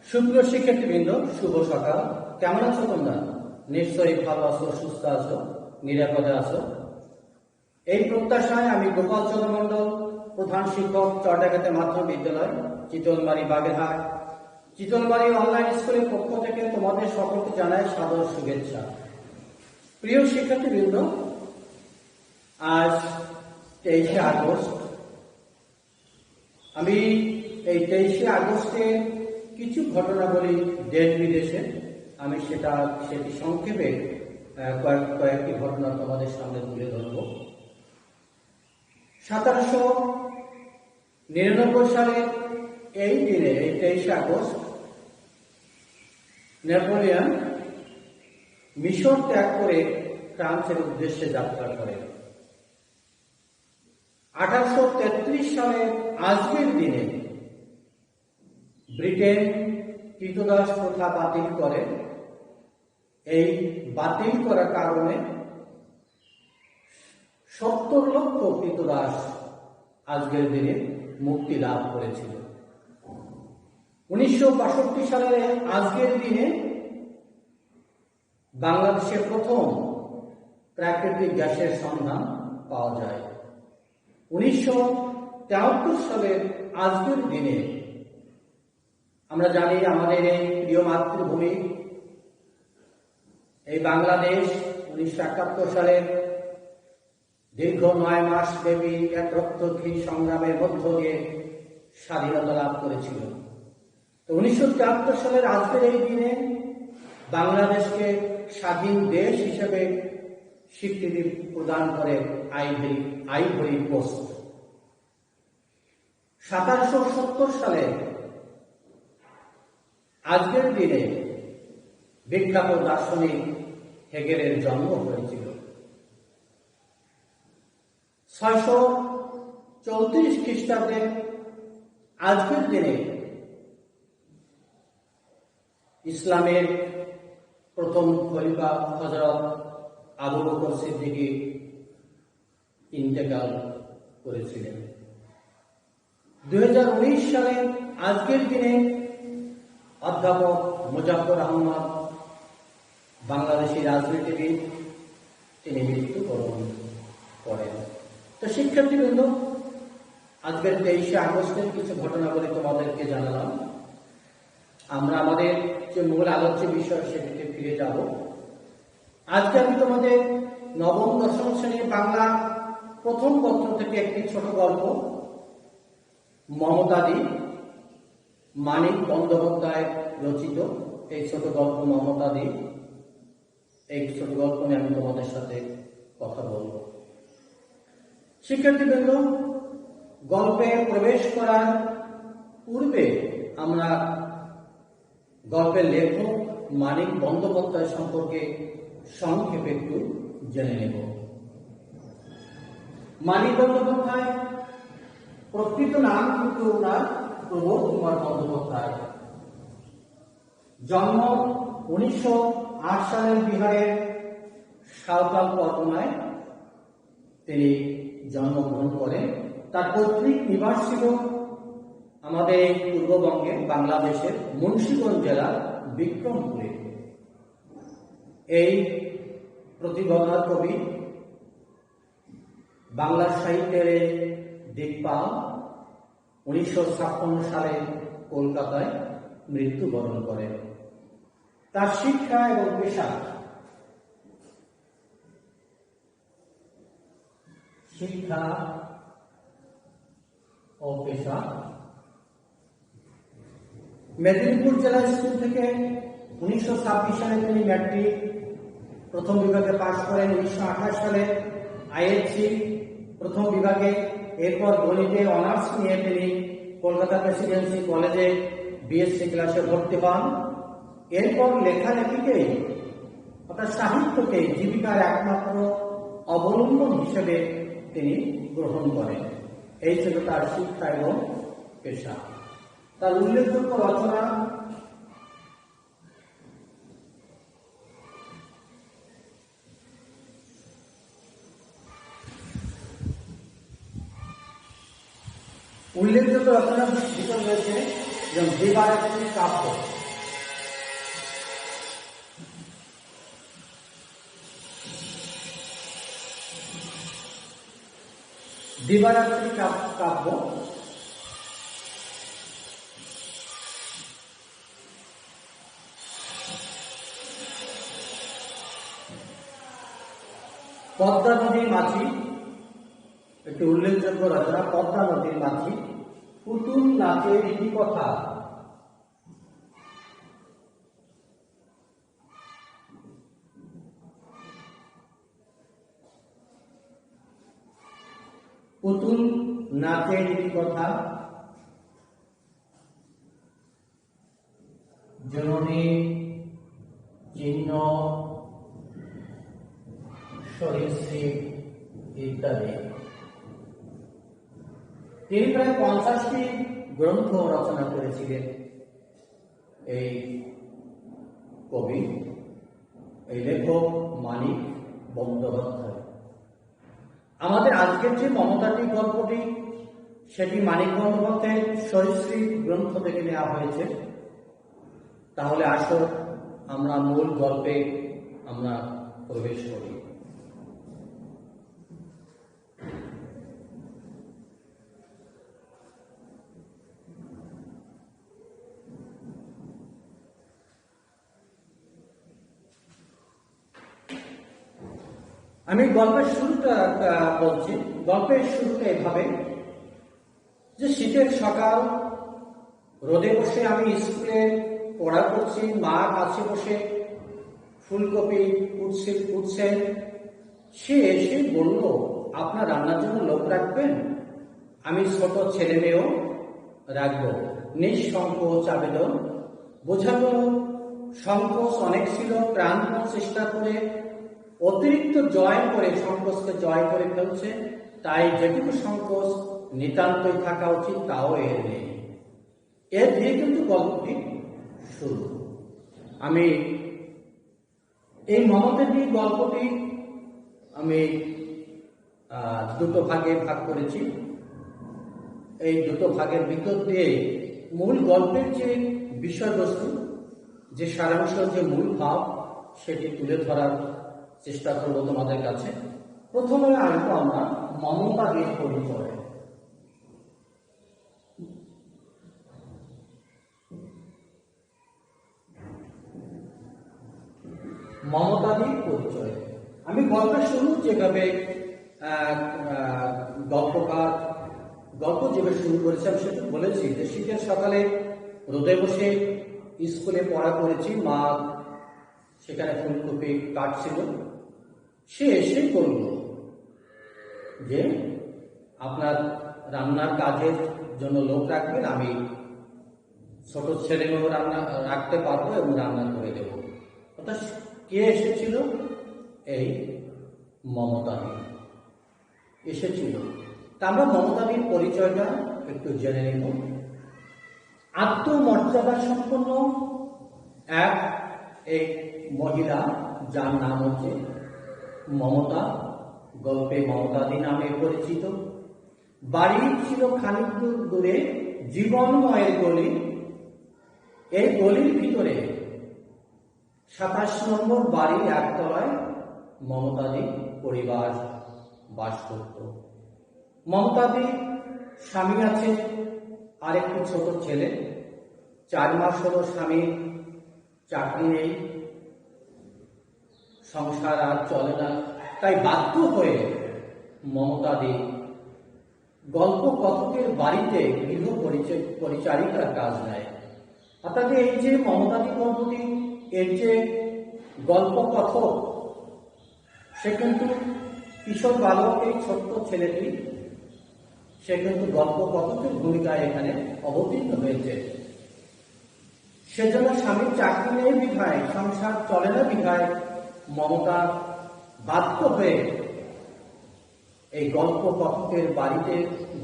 সুপ্রিয় শিক্ষার্থীবৃন্দ, শুভ সকাল। কেমন আছো তোমরা? নিশ্চয়ই ভালো আছো, সুস্থ আছো, নিরাপদে আছো। এই প্রত্যাশায় আমি গোপাল চন্দ্র মণ্ডল, প্রধান শিক্ষক, চরডাঙ্গা মাধ্যমিক বিদ্যালয়, চিতলমারী, বাগেরহাট, চিতলমারী অনলাইন স্কুলের পক্ষ থেকে তোমাদের সকলকে জানাই সাদর শুভেচ্ছা। প্রিয় শিক্ষার্থীবৃন্দ, আজ 23শে আগস্ট। আমি এই 23শে আগস্টে কিছু ঘটনাবলী দেশ বিদেশে আমি সেটি সংক্ষেপে কয়েকটি ঘটনা তোমাদের সামনে তুলে ধরব। 1799 সালে এই দিনে, এই 23শে আগস্ট, নেপোলিয়ন মিশর ত্যাগ করে ফ্রান্সের উদ্দেশ্যে যাত্রা করে। 1833 সালে আজকের দিনে ব্রিটেন কৃতদাস প্রথা বাতিল করে। এই বাতিল করার কারণে 70 লক্ষ কৃতদাস আজকের দিনে মুক্তি লাভ করেছিল। 1962 সালের আজকের দিনে বাংলাদেশে প্রথম প্রাকৃতিক গ্যাসের সন্ধান পাওয়া যায়। 1973 সালের আজকের দিনে আমরা জানি আমাদের এই প্রিয় মাতৃভূমি, এই বাংলাদেশ 1971 সালের দীর্ঘ 9 মাস ব্যাপী এক রক্তক্ষয়ী সংগ্রামের মধ্য দিয়ে স্বাধীনতা লাভ করেছিল। তো 1973 সালের আজকের এই দিনে বাংলাদেশকে স্বাধীন দেশ হিসেবে স্বীকৃতি প্রদান করে আইভরি কোস্ট। 1770 সালে আজকের দিনে বিখ্যাত দার্শনিক হেগেলের জন্ম হয়েছিল। 634 খ্রিস্টাব্দে আজকের দিনে ইসলামের প্রথম খলিফা হযরত আবু বকর সিদ্দিকী ইন্তেকাল করেছিলেন। 2019 সালে আজকের দিনে অধ্যাপক মুজাফফর আহমদ, বাংলাদেশি রাজনীতিবিদ, তিনি মৃত্যুবরণ করেন। তো শিক্ষার্থীবৃন্দ, আজকের 23শে আগস্টের কিছু ঘটনাবলী তোমাদেরকে জানালাম। আমরা আমাদের যে মূল আলোচ্য বিষয় সেটিতে ফিরে যাব। আজকে আমি তোমাদের নবম দশম শ্রেণীর বাংলা প্রথম পত্র থেকে একটি ছোট গল্প, মমতাদি, মানিক বন্দ্যোপাধ্যায় রচিত এই ছোট গল্প মমতাদি, এই ছোট গল্প নিয়ে আমি তোমাদের সাথে কথা বলব। শিক্ষার্থীবৃন্দ, গল্পে প্রবেশ করার পূর্বে আমরা গল্পের লেখক মানিক বন্দ্যোপাধ্যায় সম্পর্কে সংক্ষেপে একটু জেনে নেব। মানিক বন্দ্যোপাধ্যায় প্রকৃত নাম কিন্তু ওনার প্রবোধ কুমার বন্দ্যোপাধ্যায়। জন্ম 1908 সালের বিহারের সাঁওতাল পরগনায় তিনি জন্মগ্রহণ করেন। তার পৈতৃক নিবাস ছিল আমাদের এই পূর্ববঙ্গে বাংলাদেশের মুন্সিগঞ্জ জেলার বিক্রমপুরে। এই প্রতিভাধর কবি, বাংলা সাহিত্যের দিকপাল, 1956 সালে কলকাতায় মৃত্যুবরণ করেন। তার শিক্ষা এবং পেশা, শিক্ষা ও পেশা মেদিনীপুর জেলা স্কুল থেকে 1926 সালে তিনি ম্যাট্রিক প্রথম বিভাগে পাশ করেন। 1928 সালে আইএসসি প্রথম বিভাগে, এরপর গণিতে অনার্স নিয়ে তিনি কলকাতা প্রেসিডেন্সি কলেজে বিএসসি ক্লাসে ভর্তি হন। এরপর লেখালেখিকেই অর্থাৎ সাহিত্যকে জীবিকার একমাত্র অবলম্বন হিসেবে তিনি গ্রহণ করেন। এই ছিল তার শিক্ষা এবং পেশা। তার উল্লেখযোগ্য রচনা ভিতর রয়েছে এবং দিবারাত্রি কাব্য। দিবারাত্রি কাব্য পদ্মা নদীর মাঝি, একটি উল্লেখযোগ্য রচনা। পদ্মা নদীর মাঝি, পুতুল নাচের রীতিকথা। পুতুল নাচের রীতিকথা, জননী চিহ্ন সরীসৃপ ইত্যাদি। তিনি প্রায় 50টি গ্রন্থ রচনা করেছিলেন এই কবি, এই লেখক মানিক বন্দ্যোপাধ্যায়। আমাদের আজকের যে মমতাটি গল্পটি, সেটি মানিক বন্দ্যোপাধ্যায়ের সরীসৃপ গ্রন্থ থেকে নেওয়া হয়েছে। তাহলে আসো আমরা মূল গল্পে আমরা প্রবেশ করি। আমি গল্পের শুরুটা বলছি। গল্পের শুরুটা এভাবে যে শীতের সকাল, রোদে বসে আমি স্কুলে পড়া করছি, মা কাছে বসে ফুলকপি কুটছেন। সে এসে বলল, আপনার রান্নার জন্য লোক রাখবেন? আমি ছোট ছেলে মেয়েও রাখবো। নিঃসংকোচ আবেদন। বোঝানো সংকোচ অনেক ছিল, প্রাণপণ চেষ্টা করে অতিরিক্ত জয় করে সংকোচকে জয় করে ফেলছে। তাই যেটুকু সংকোচ নিতান্তই থাকা উচিত তাও এর নেই। এর দিয়ে কিন্তু গল্পটি শুরু। আমি এই মমতাদি গল্পটি আমি দুটো ভাগে ভাগ করেছি। এই দুটো ভাগের ভিতর দিয়ে মূল গল্পের যে বিষয়বস্তু, যে সারাংশ, যে মূল ভাব, সেটি তুলে ধরার চেষ্টা করব তোমাদের কাছে। প্রথমে আসবো আমরা মমতাদির পরিচয়। মমতাদির পরিচয়। আমি গল্পের শুরু যেভাবে গল্পকার গল্প যেভাবে শুরু করেছি, আমি সেটা বলেছি যে শীতের সকালে রোদে বসে স্কুলে পড়া করেছি, মা সেখানে ফুলকপি কাটছিল। সে এসে বলল যে আপনার রান্নার কাজের জন্য লোক রাখবেন, আমি ছোট ছেলেমেয়েও রান্না রাখতে পারবো এবং রান্না করে দেব। অর্থাৎ কে এসেছিল? এই মমতাদি এসেছিল। তা আমরা মমতাদির পরিচয়টা একটু জেনে নেব। আত্মমর্যাদা সম্পন্ন এক মহিলা, যার নাম হচ্ছে মমতা, গল্পে মমতাদি নামে পরিচিত। বাড়ি ছিল খানিক দূরে জীবনময়ের গলি। এই গলির ভিতরে 27 নম্বর বাড়ির একতলায় মমতাদি পরিবার বাস করত। মমতাদি স্বামী আছে, আর একটি ছোট ছেলে। 4 মাস হলো স্বামীর চাকরি নেই, সংসার আর চলে না। তাই বাধ্য হয়ে মমতাদি গল্প কথকের বাড়িতে গৃহ পরিচারিকার কাজ নেয়। অর্থাৎ এই যে মমতাদি গল্পটি, এর যে গল্প কথক, সে কিন্তু কিশোর বালক, এই ছোট্ট ছেলেটি, সে কিন্তু গল্প কথকের ভূমিকায় এখানে অবতীর্ণ হয়েছে। সেজন্য স্বামীর চাকরি নেই বিধায়, সংসার চলে না বিধায় মমতা বাধ্য হয়ে এই গল্প কথকের বাড়িতে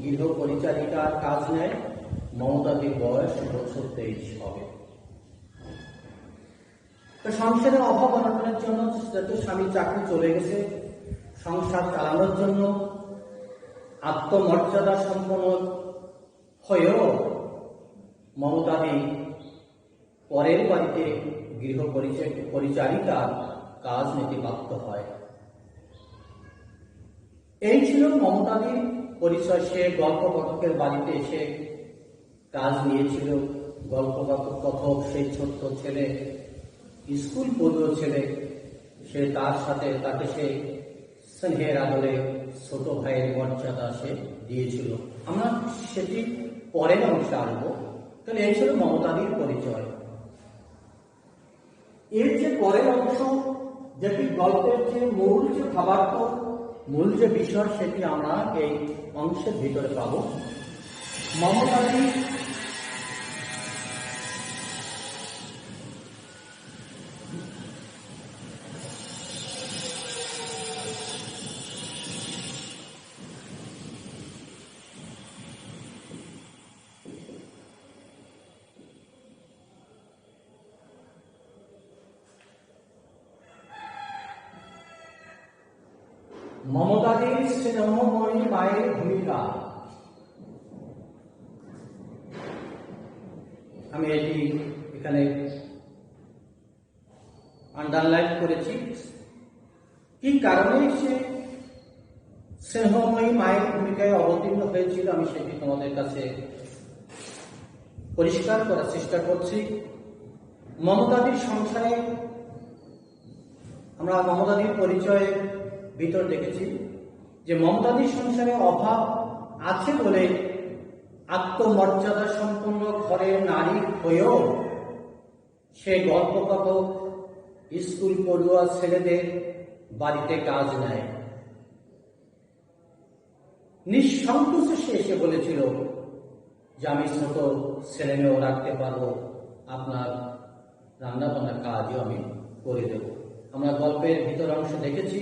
গৃহ পরিচারিকার কাজ নেয়। মমতাদির বয়স 23 হবে। তো সংসারের অভাব অনটনের জন্য, যেহেতু স্বামীর চাকরি চলে গেছে, সংসার চালানোর জন্য আত্মমর্যাদা সম্পন্ন হয়েও মমতাদি পরের বাড়িতে গৃহ পরিচারিকার কাজ নিতে বাধ্য হয়। এই ছিল মমতাদির পরিচয়। সে গল্প কথকের বাড়িতে এসে কাজ নিয়েছিল। গল্প কথক সেই ছোট্ট ছেলে, স্কুল পড়ুয়া ছেলে, সে তাকে সে স্নেহের আদরে ছোট ভাইয়ের মর্যাদা সে দিয়েছিল। আমরা সেটি পরের অংশে আসবো। তাহলে এই ছিল মমতাদির পরিচয়। এর যে পরের অংশ, যেটি গল্পের যে মূল যে ভাবার্থ, মূল যে বিষয়, সেটি আমরা এই অংশের ভিতরে পাব। মমতাদি মমতাদির স্নেহময়ী মায়ের ভূমিকা। আমি এটি এখানে আন্ডারলাইন করেছি। কি কারণে সে স্নেহময়ী মায়ের ভূমিকায় অবতীর্ণ হয়েছিল আমি সেটি তোমাদের কাছে পরিষ্কার করার চেষ্টা করছি। মমতাদির সংসারে আমরা মমতাদির পরিচয়ের ভিতর দেখেছি যে মমতাদির সংসারে অভাব আছে বলে আত্মমর্যাদা সম্পন্ন ঘরের নারী হয়েও সে গল্প কথক, স্কুল পড়ুয়া ছেলেদের বাড়িতে কাজ নেয়। নিঃসংকোচে সে এসে বলেছিল যে আমি ছোট ছেলে মেয়েও রাখতে পারবো, আপনার রান্না বান্নার কাজও আমি করে দেব। আমরা গল্পের ভিতর অংশ দেখেছি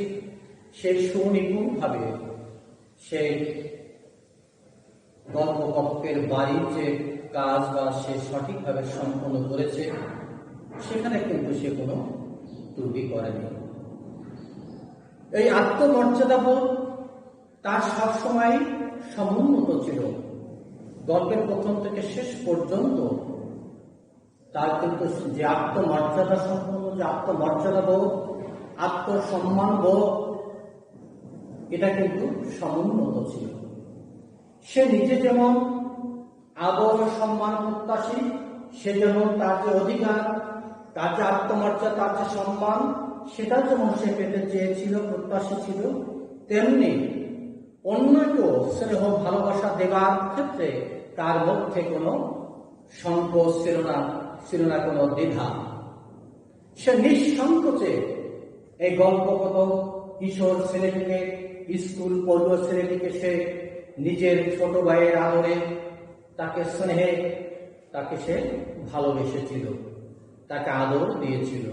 সে সুনিপুণভাবে সে গল্প কথকের বাড়ির যে কাজ বা সে সঠিকভাবে সম্পন্ন করেছে, সেখানে কিন্তু সে কোনো ত্রুটি করেনি। এই আত্মমর্যাদাবোধ তার সবসময় সমুন্নত ছিল। গল্পের প্রথম থেকে শেষ পর্যন্ত তার কিন্তু যে আত্মমর্যাদা সম্পন্ন, যে আত্মমর্যাদাবোধ, আত্মসম্মান বোধ, এটা কিন্তু সমুন্নত ছিল। সে নিজে যেমন আদর ও সম্মান প্রত্যাশী, সে যেমন তার যে অধিকার, তার যে আত্মমর্যাদা, তার যে সম্মান, সেটা যেমন সে পেতে চেয়েছিল, প্রত্যাশী ছিল, তেমনি অন্যকেও স্নেহ ভালোবাসা দেবার ক্ষেত্রে তার মধ্যে কোনো সংকোচ ছিল না কোনো দ্বিধা। সে নিঃসংকোচে এই গল্প কথক কিশোর ছেলেটিকে, স্কুল পড়ুয়া ছেলেটিকে সে নিজের ছোট ভাইয়ের আদরে, তাকে স্নেহে, তাকে সে ভালোবেসেছিল, তাকে আদর দিয়েছিল।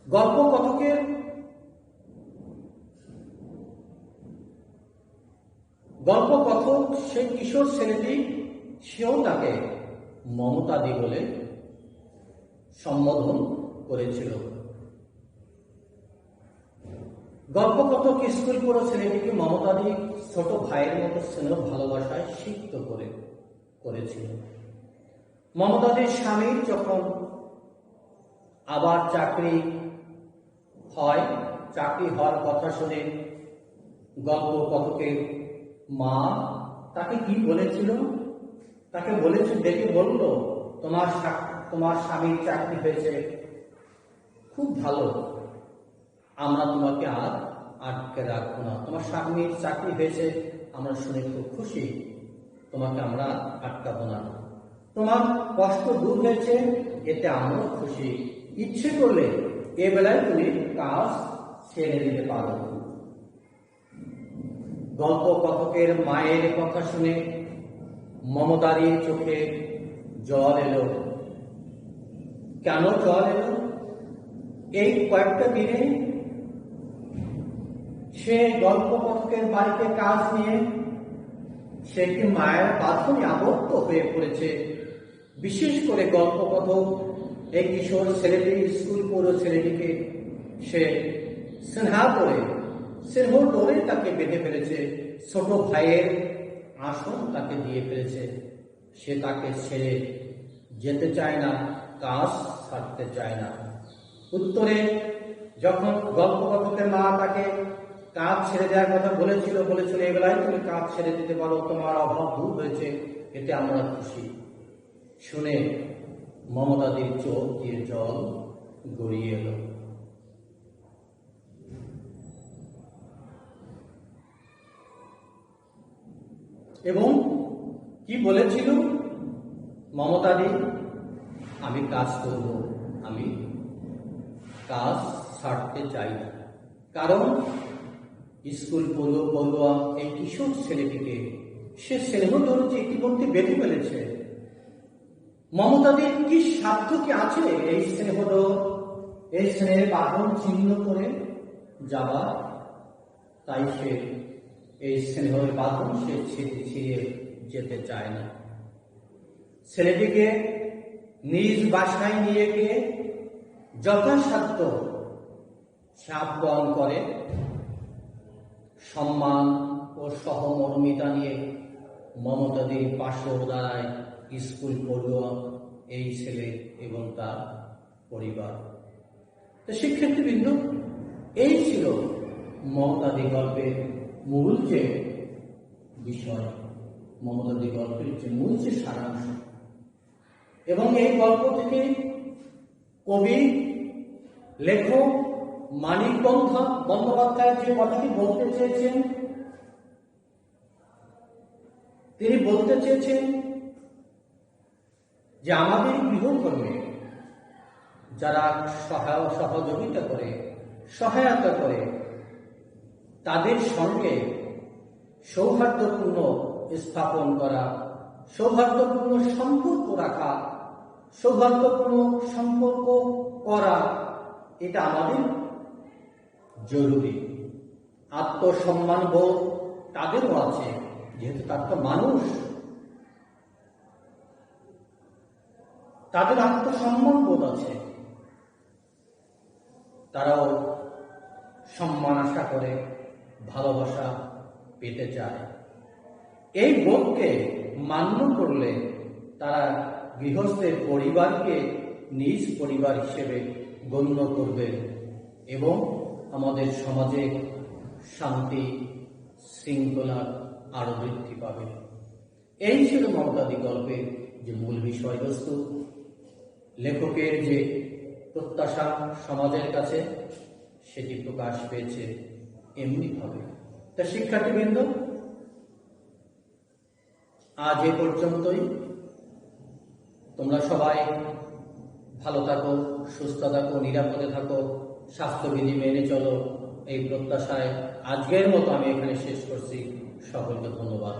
গল্প কথক সেই কিশোর ছেলেটি, সেও তাকে মমতাদি বলে সম্বোধন করেছিল। গল্প কথক স্কুল পড়ো ছেলেটিকে মমতাদি ছোট ভাইয়ের মতো স্নেহ ভালোবাসায় সিক্ত করেছিল। মমতাদির স্বামীর যখন আবার চাকরি হওয়ার কথা শুনে গল্প কথকের মা তাকে কি বলেছিল, তাকে বলেছে, দেখে বলল, তোমার স্বামীর চাকরি হয়েছে, খুব ভালো, আমরা তোমাকে আর আটকে রাখবো না। তোমার স্বামীর চাকরি হয়েছে, আমরা শুনে খুব খুশি, তোমাকে আমরা আটকাবো না। তোমার কষ্ট দূর হয়েছে, এতে আমরা খুশি। ইচ্ছে করলে এ বেলায় তুমি কাজ ছেড়ে দিতে পারো। গল্প কথকের মায়ের কথা শুনে মমতাদির চোখে জল এলো। কেন জল এলো? এই কয়েকটা দিনে সে গল্প কথকের বাড়িতে কাজ নিয়ে সে একটি মায়ের বাঁধনে আবদ্ধ হয়ে পড়েছে। বিশেষ করে গল্প কথক এই কিশোর ছেলেটি, স্কুল পড়ো ছেলেটিকে সে স্নেহ করে তাকে বেঁধে ফেলেছে। ছোট ভাইয়ের আসন তাকে দিয়ে ফেলেছে, সে তাকে ছেড়ে যেতে চায় না, কাজ ছাড়তে চায় না। উত্তরে যখন গল্পকথকের মা তাকে কাজ ছেড়ে দেওয়ার কথা বলেছিল এবেলায় তুমি কাজ ছেড়ে দিতে পারো, তোমার অভাব দূর হয়েছে, এতে আমরা খুশি। শুনে মমতাদির চোখ দিয়ে জল গড়িয়ে এলো। এবং কি বলেছিল মমতাদি? আমি কাজ করব, আমি কাজ ছাড়তে চাই না। কারণ স্কুল পড়ুয়া এই কিশোর ছেলেটিকে সে স্নেহ দরুচি ইতিমধ্যে বেঁধে ফেলেছে। মমতাদির কি সাধ্য কি আছে এই স্নেহের বাঁধন ছিন্ন করে যাওয়া? তাই সে এই স্নেহের বাঁধন সে ছিঁড়ে যেতে চায় না। ছেলেটিকে নিজ বাসায় নিয়ে গিয়ে যথাসাধ্য সে আপ্যায়ন করে, সম্মান ও সহমর্মিতা নিয়ে মমতাদির পাশে দাঁড়ায় স্কুল পড়ুয়া এই ছেলে এবং তার পরিবার। তো শিক্ষার্থীবৃন্দ, এই ছিল মমতাদি গল্পের মূল যে বিষয়, মমতাদি গল্পের যে মূল যে সারাংশ। এবং এই গল্প থেকে কবি লেখক মানিক বন্দ্যোপাধ্যায় যে কথাটি বলতে চেয়েছেন, তিনি বলতে চেয়েছেন যে আমাদের গৃহকর্মে যারা সহযোগিতা করে, সহায়তা করে, তাদের সঙ্গে সৌহার্দ্যপূর্ণ স্থাপন করা, সৌহার্দ্যপূর্ণ সম্পর্ক রাখা, সৌহার্দ্যপূর্ণ সম্পর্ক করা, এটা আমাদের জরুরি। আত্মসম্মান বোধ তাদেরও আছে, যেহেতু তার তো মানুষ, তাদের আত্মসম্মান বোধ আছে, তারাও সম্মান আশা করে, ভালোবাসা পেতে চায়। এই বোধকে মান্য করলে তারা গৃহস্থের পরিবারকে নিজ পরিবার হিসেবে গণ্য করবে এবং আমাদের সমাজে শান্তি শৃঙ্খলা আরো বৃদ্ধি পাবে। এই ছিল মমতাদি গল্পের যে মূল বিষয়বস্তু। লেখকের যে প্রত্যাশা সমাজের কাছে, সেটি প্রকাশ পেয়েছে এমনিভাবে। তা শিক্ষার্থীবৃন্দ, আজ এ পর্যন্তই। তোমরা সবাই ভালো থাকো, সুস্থ থাকো, নিরাপদে থাকো, স্বাস্থ্যবিধি মেনে চলো, এই প্রত্যাশায় আজকের মতো আমি এখানে শেষ করছি। সকলকে ধন্যবাদ।